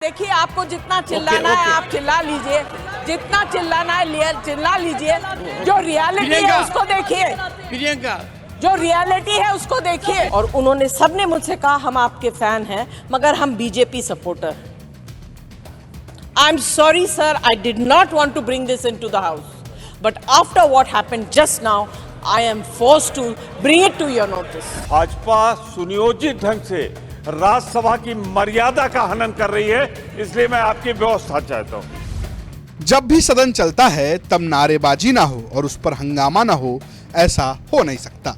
देखिए, आपको जितना चिल्लाना है आप चिल्ला लीजिए, जितना चिल्लाना है चिल्ला लीजिए। जो रियलिटी है उसको देखिए, प्रियंका जो रियलिटी है उसको देखिए। और उन्होंने सबने मुझसे कहा हम आपके फैन हैं, मगर हम BJP supporter. I am sorry sir, I did not want to bring this into the house, but after what happened just now I am forced to bring it to your notice. Bhajpa सुनियोजित ढंग से राज्यसभा की मर्यादा का हनन कर रही है, इसलिए मैं आपकी व्यवस्था चाहता हूं। जब भी सदन चलता है तब नारेबाजी ना हो और उस पर हंगामा ना हो, ऐसा हो नहीं सकता।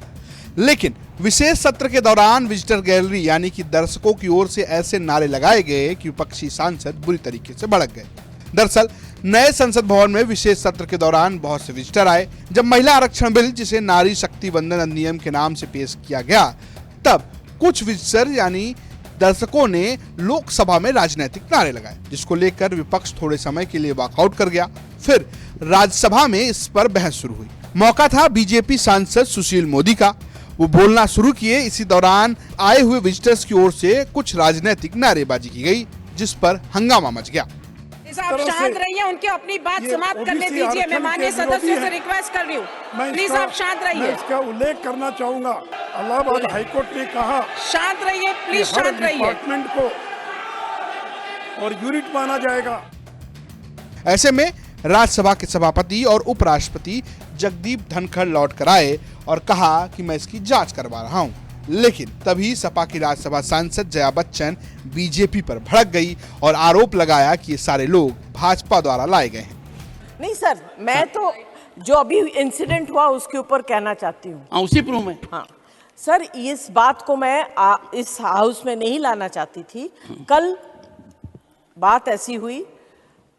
लेकिन विशेष सत्र के दौरान विजिटर गैलरी यानी कि दर्शकों की ओर से ऐसे नारे लगाए गए कि विपक्षी सांसद बुरी तरीके से भड़क गए। दरअसल नए संसद भवन में विशेष सत्र के दौरान बहुत से विजिटर आए। जब महिला आरक्षण बिल, जिसे नारी शक्ति वंदन अधिनियम के नाम से पेश किया गया, तब कुछ विजिटर यानी दर्शकों ने लोकसभा में राजनीतिक नारे लगाए, जिसको लेकर विपक्ष थोड़े समय के लिए वॉकआउट कर गया। फिर राज्यसभा में इस पर बहस शुरू हुई। मौका था बीजेपी सांसद सुशील मोदी का। वो बोलना शुरू किए। इसी दौरान आए हुए विजिटर्स की ओर से कुछ राजनीतिक नारेबाजी की गई, जिस पर हंगामा मच गया। आप शांत रहिए, उनकी अपनी बात समाप्त करने दीजिए। मैं माननीय सदस्यों से रिक्वेस्ट कर रही हूँ, प्लीज आप शांत रहिए। मैं इसका उल्लेख करना चाहूंगा, इलाहाबाद हाईकोर्ट ने कहा शांत रहिए, प्लीज शांत रहिए। डिपार्टमेंट को और यूनिट माना जाएगा। ऐसे में राज्यसभा के सभापति और उपराष्ट्रपति जगदीप धनखड़ लौट कर आए और कहा कि मैं इसकी जांच करवा रहा हूं। लेकिन तभी सपा की राज्यसभा सांसद जया बच्चन बीजेपी पर भड़क गई और आरोप लगाया कि ये सारे लोग भाजपा द्वारा लाए गए हैं। नहीं सर, मैं तो जो अभी इंसिडेंट हुआ उसके ऊपर कहना चाहती हूँ। उसी प्रूफ में हाँ सर, इस बात को मैं इस हाउस में नहीं लाना चाहती थी। कल बात ऐसी हुई,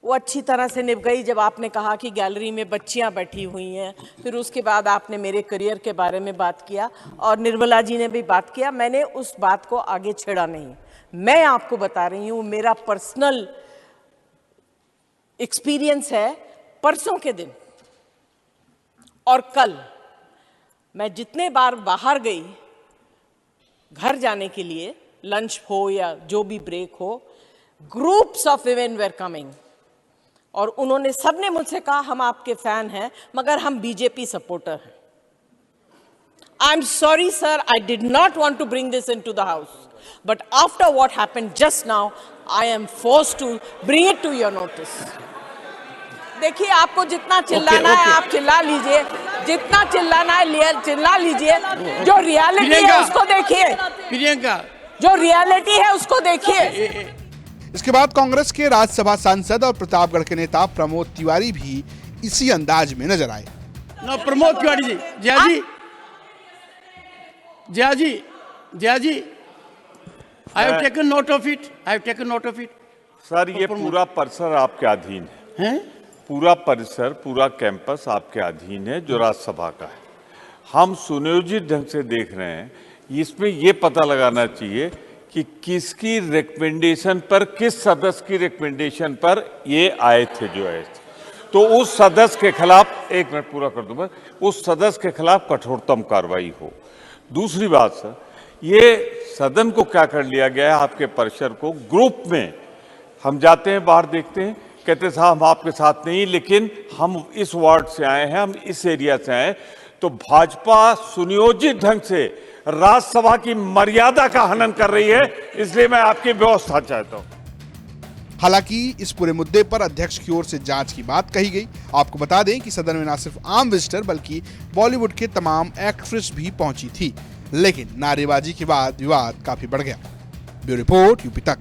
वो अच्छी तरह से निभ गई जब आपने कहा कि गैलरी में बच्चियां बैठी हुई हैं। फिर उसके बाद आपने मेरे करियर के बारे में बात किया और निर्मला जी ने भी बात किया। मैंने उस बात को आगे छेड़ा नहीं। मैं आपको बता रही हूँ, मेरा पर्सनल एक्सपीरियंस है। परसों के दिन और कल मैं जितने बार बाहर गई घर जाने के लिए, लंच हो या जो भी ब्रेक हो, groups of women were coming और उन्होंने सबने मुझसे कहा हम आपके फैन हैं, मगर हम बीजेपी सपोर्टर हैं। I am sorry sir, I did not want to bring this into the house, but after what happened just now I am forced to bring it to your notice. देखिए, आपको जितना चिल्लाना है आप चिल्ला लीजिए, जितना चिल्लाना है चिल्ला लीजिए। जो रियलिटी है उसको देखिए, प्रियंका जो रियलिटी है उसको देखिए। इसके बाद कांग्रेस के राज्यसभा सांसद और प्रतापगढ़ के नेता प्रमोद तिवारी भी इसी अंदाज में नजर आए। Pramod Tiwari ji, Jaya ji, I have taken note of it. Sir, ये पूरा परिसर आपके अधीन है। पूरा परिसर, पूरा कैंपस आपके अधीन है, जो राज्यसभा का है। हम सुनियोजित ढंग से देख रहे हैं। इसमें ये पता लगाना चाहिए कि किसकी रिकमेंडेशन पर, किस सदस्य की रिकमेंडेशन पर ये आए थे जो आए थे। तो उस सदस्य के खिलाफ, एक मिनट पूरा कर दूं मैं, उस सदस्य के खिलाफ कठोरतम कार्रवाई हो। दूसरी बात सर, ये सदन को क्या कर लिया गया है, आपके परिसर को ग्रुप में हम जाते हैं, बाहर देखते हैं, कहते साहब हम आपके साथ नहीं, लेकिन हम इस वार्ड से आए हैं, हम इस एरिया से आए। तो भाजपा सुनियोजित ढंग से राज्यसभा की मर्यादा का हनन कर रही है, इसलिए मैं आपकी व्यवस्था चाहता हूं। हालांकि इस पूरे मुद्दे पर अध्यक्ष की ओर से जांच की बात कही गई। आपको बता दें कि सदन में न सिर्फ आम विजिटर बल्कि बॉलीवुड के तमाम एक्ट्रेस भी पहुंची थी। लेकिन नारेबाजी के बाद विवाद काफी बढ़ गया। ब्यूरो रिपोर्ट, यूपी तक।